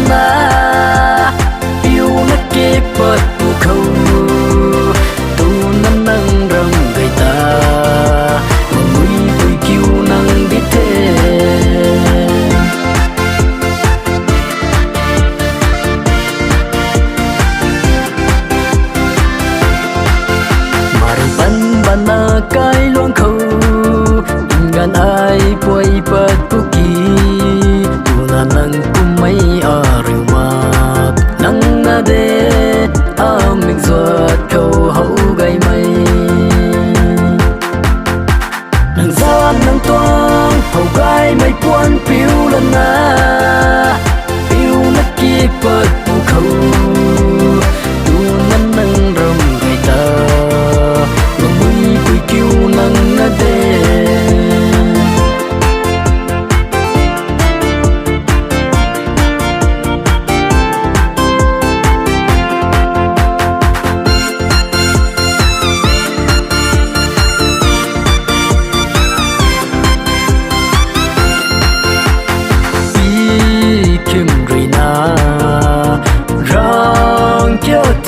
na yêu nó kê bật tu khâu tu năn nâng rầm gây ta mà mũi bụi kêu nâng đi thế mari ban bana kai luang khâu gan ai quay bật tu kỳ nang kumay arumat nang na de aming zuat kau hau gai mai nang zan nang toang hau gai mai puan piu lan na piu na ki pat tu khau tu nan nang ram gai ta ngui pui kiu nang na de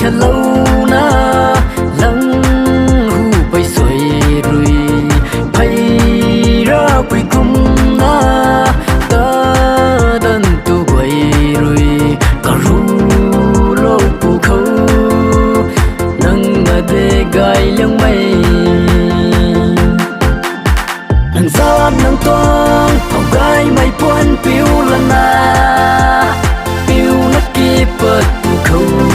thật lâu na lăng hu bay xoay rồi hay ra quỳ cung na ta đần tu quay rồi cả ru lâu phù khâu nâng ngà đê gai lăng mây nâng giáp nâng toang hồng gai mây buồn piu lần na piu nát kia bật phù khâu